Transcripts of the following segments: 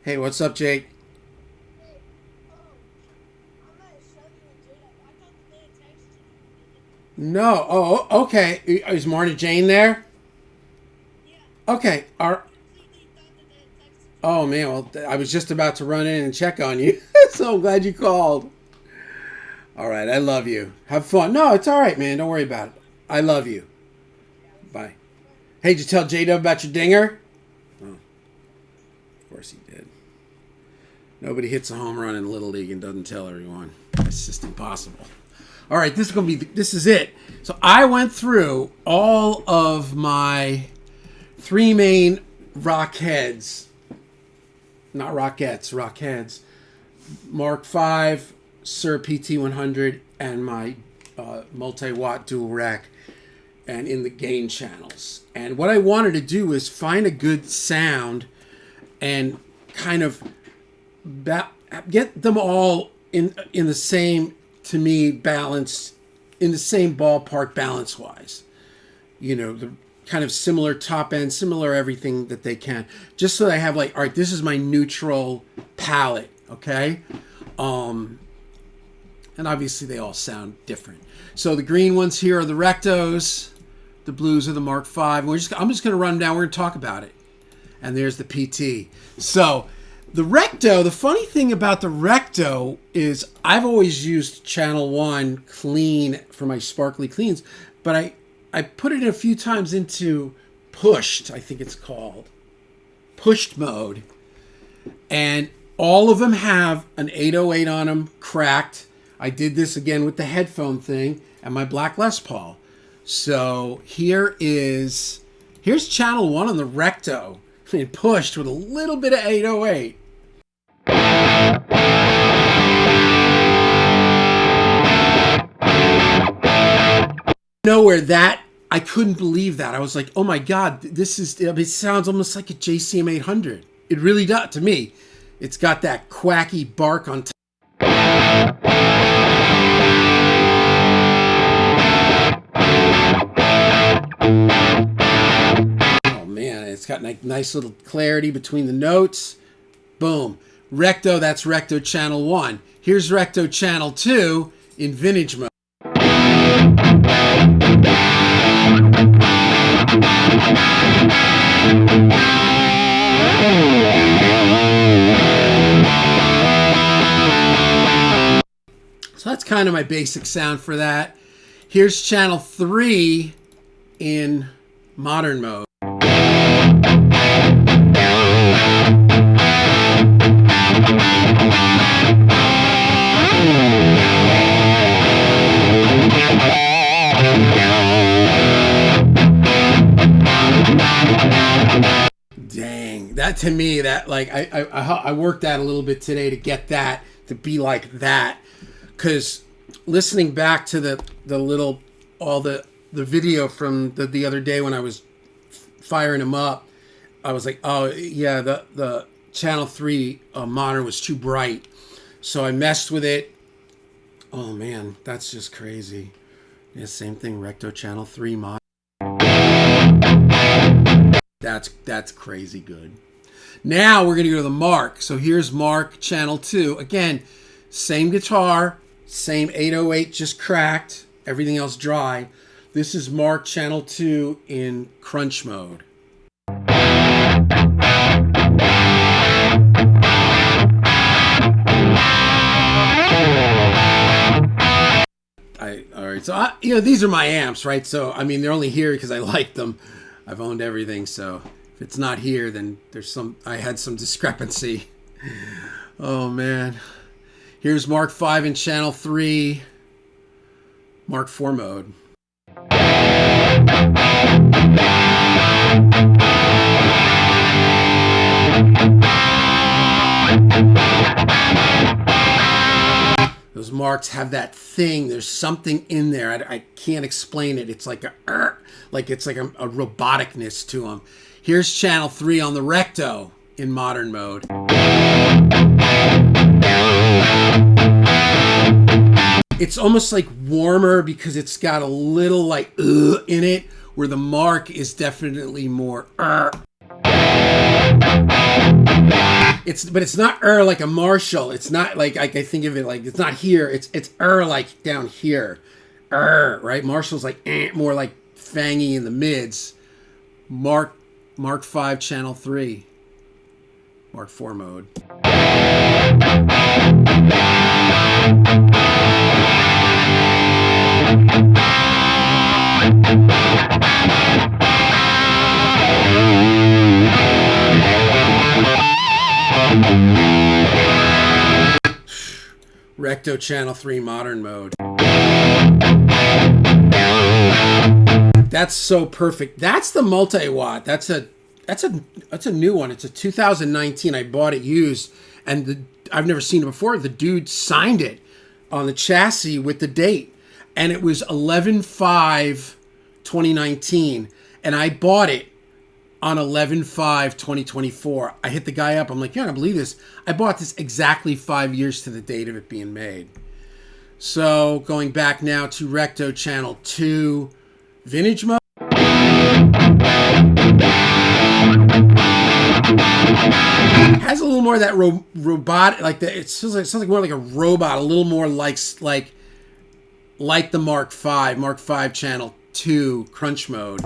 Hey, what's up, Jake? No. Oh, okay. Is Marta Jane there? Okay. Oh man. Well, I was just about to run in and check on you, so I'm glad you called. All right. I love you. Have fun. No, it's all right, man. Don't worry about it. I love you. Bye. Hey, did you tell J Dub about your dinger? Oh, of course he did. Nobody hits a home run in Little League and doesn't tell everyone. It's just impossible. All right, this is it. So I went through all of my three main rock heads, not Rockettes, rock heads, Mark 5, Suhr PT100, and my multi-watt dual rack, and in the gain channels. And what I wanted to do is find a good sound and kind of get them all in the same, to me, balanced, in the same ballpark balance wise. You know, the kind of similar top end, similar everything that they can, just so that I have like, all right, this is my neutral palette, okay? And obviously they all sound different. So the green ones here are the Rectos, the blues are the Mark 5. I'm just going to run them down. We're going to talk about it. And there's the PT. So the Recto, the funny thing about the Recto is I've always used channel 1 clean for my sparkly cleans, but I put it a few times into pushed, I think it's called, pushed mode. And all of them have an 808 on them, cracked. I did this again with the headphone thing and my black Les Paul. So here's channel 1 on the Recto and pushed with a little bit of 808. Nowhere that I couldn't believe that. I was like, oh my God, it sounds almost like a JCM 800. It really does to me. It's got that quacky bark on top. Oh man, it's got nice little clarity between the notes. Boom. Recto, that's Recto channel 1. Here's Recto channel 2 in vintage mode. So that's kind of my basic sound for that. Here's channel 3 in modern mode. Dang, that to me, that like I worked that a little bit today to get that to be like that, because listening back to the video from the other day when I was firing them up, I was like, oh yeah, the channel 3 monitor was too bright, so I messed with it. Oh man, that's just crazy. Yeah, same thing, Recto channel 3 monitor. That's crazy good. Now we're gonna go to the Mark. So here's Mark channel 2. Again, same guitar, same 808, just cracked. Everything else dry. This is Mark channel 2 in crunch mode. All right. So these are my amps, right? So I mean, they're only here because I like them. I've owned everything, so if it's not here, then I had some discrepancy. Oh man. Here's Mark 5 in channel 3, Mark 4 mode. Those Marks have that thing. There's something in there. I can't explain it. It's like a roboticness to them. Here's channel 3 on the Recto in modern mode. It's almost like warmer because it's got a little like in it, where the Mark is definitely more. but it's not like a Marshall. It's not like I think of it like it's not here. It's like down here. Right? Marshall's like more like fangy in the mids. Mark 5 channel 3. Mark 4 mode. Recto channel 3 modern mode. That's so perfect. That's the multi-watt. That's a new one. It's a 2019. I bought it used, and I've never seen it before. The dude signed it on the chassis with the date, and it was 11/5/2019, and I bought it on 11/5/2024. I hit the guy up. I'm like, you're not gonna believe this. I bought this exactly 5 years to the date of it being made. So going back now to Recto channel 2 vintage mode. Has a little more of that robot, like it sounds like more like a robot, a little more like the Mark 5 channel 2 crunch mode.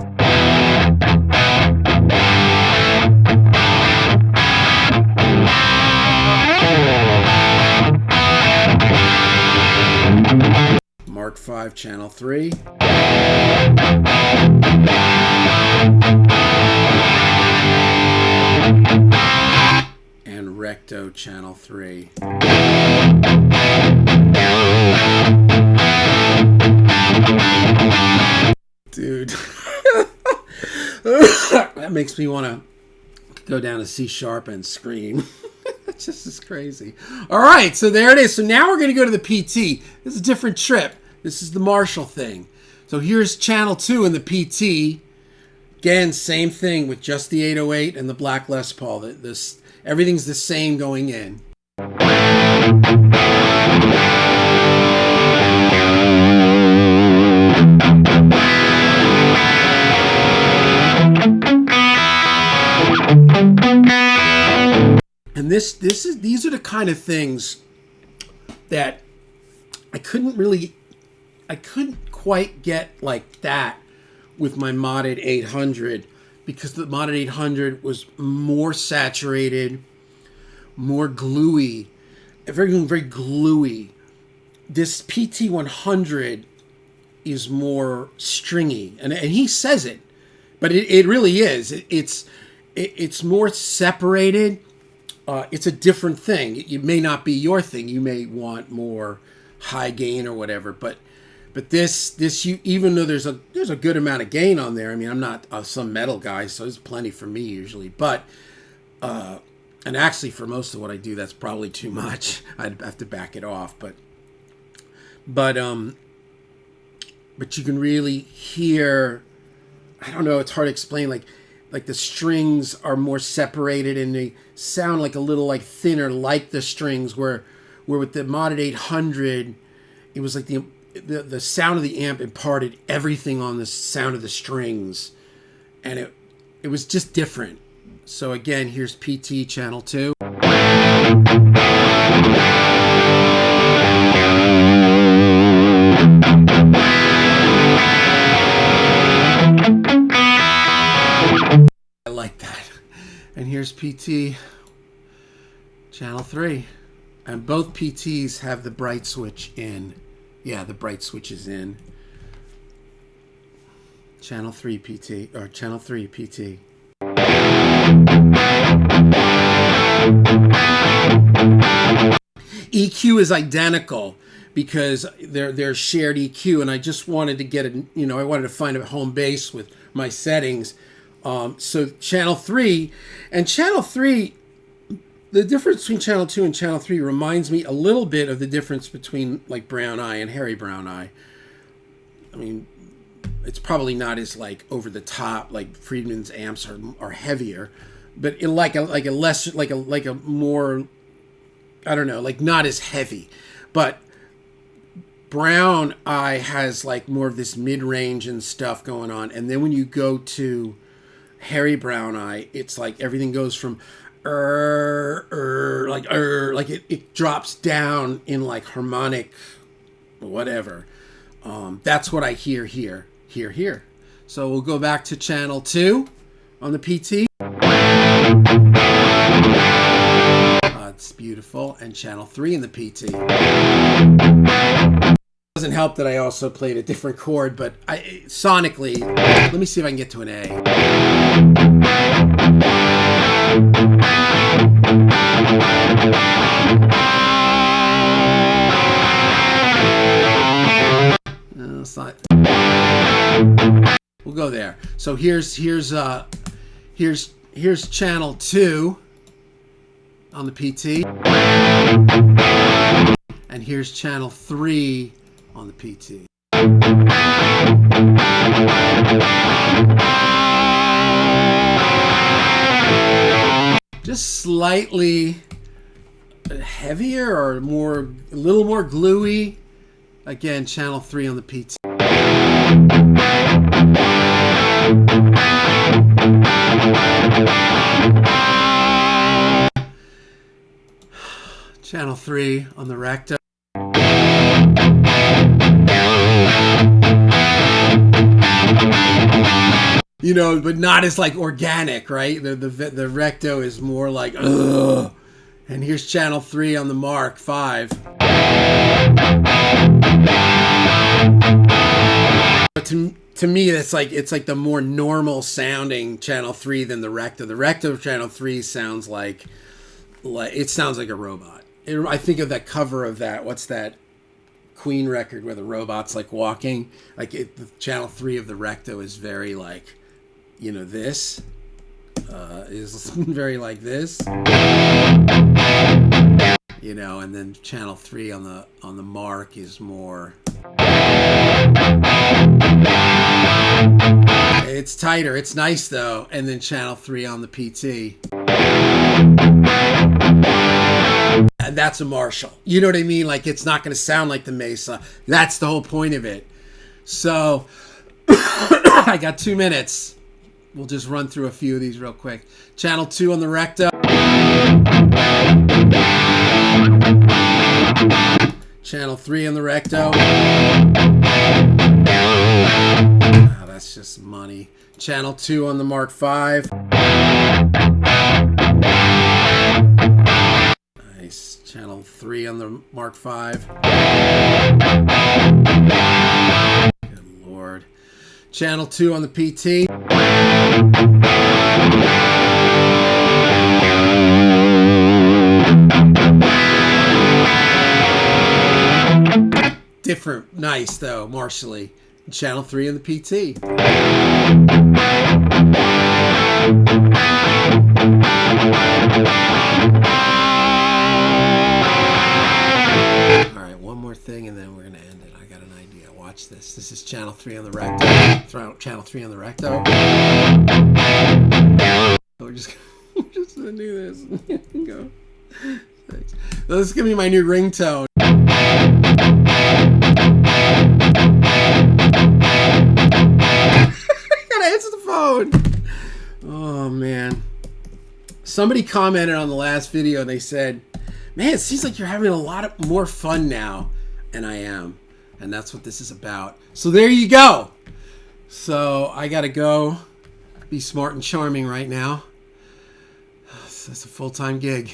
Mark 5 channel 3. And Recto channel 3. Dude. That makes me want to go down to C sharp and scream. It's just as crazy. All right, so there it is. So now we're going to go to the PT. This is a different trip. This is the Marshall thing. So here's channel 2 in the PT. Again, same thing with just the 808 and the black Les Paul. Everything's the same going in. And these are the kind of things that I couldn't quite get like that with my modded 800, because the modded 800 was more saturated, more gluey, very gluey. This PT100 is more stringy, and he says it, but it really is. It's more separated. It's a different thing. It may not be your thing. You may want more high gain or whatever, but this you, even though there's a good amount of gain on there. I mean, I'm not some metal guy, so there's plenty for me usually. But and actually, for most of what I do, that's probably too much. I'd have to back it off. But you can really hear. I don't know. It's hard to explain. Like the strings are more separated and they sound like a little like thinner, like the strings where with the modded 800, it was like the sound of the amp imparted everything on the sound of the strings, and it was just different. So again, here's PT channel 2. I like that. And here's PT channel 3. And both PTs have the bright switch in. Yeah, the bright switch is in. Channel 3 PT, or channel 3 PT. EQ is identical because they're shared EQ, and I just wanted to get I wanted to find a home base with my settings. So channel 3, the difference between channel 2 and channel 3 reminds me a little bit of the difference between like Brown Eye and Harry Brown Eye. I mean, it's probably not as like over the top, like Friedman's amps are heavier, but in like a more, I don't know, like not as heavy. But Brown Eye has like more of this mid-range and stuff going on, and then when you go to Harry Brown Eye, it's like everything goes from like it drops down in like harmonic whatever. That's what I hear here. So we'll go back to channel 2 on the PT. It's beautiful. And channel 3 in the PT. Doesn't help that I also played a different chord, but sonically, let me see if I can get to an A. No, it's not. We'll go there. So here's channel 2 on the PT, and here's channel 3 on the PT. Just slightly heavier or a little more gluey. Again, channel 3 on the PT. Channel 3 on the recto. You know, but not as like organic, right? The recto is more like ugh. And here's channel 3 on the Mark 5. But to me, it's like the more normal sounding channel 3 than the recto. The recto channel 3 sounds like it sounds like a robot. I think of that cover of that. What's that Queen record where the robot's like walking? Like the channel 3 of the recto is very like, you know, this is very like this. You know, and then channel 3 on the Mark is more. It's tighter. It's nice though. And then channel 3 on the PT. And that's a Marshall. You know what I mean? Like it's not going to sound like the Mesa. That's the whole point of it. So I got 2 minutes. We'll just run through a few of these real quick. Channel 2 on the recto. Channel 3 on the recto. Oh, that's just money. Channel 2 on the Mark 5. Nice. Channel 3 on the Mark 5. Good Lord. Channel 2 on the PT. Different, nice though, Marshally. Channel 3 on the PT. All right, one more thing and then we're gonna end it. I got an idea. Watch this. This is channel 3 on the recto. Channel 3 on the recto. We're just gonna do this. Go. Thanks. So this is gonna be my new ringtone. Gotta answer the phone. Oh man. Somebody commented on the last video and they said, man, it seems like you're having a lot more fun now. And I am. And that's what this is about. So there you go. So I gotta go be smart and charming right now. That's a full-time gig.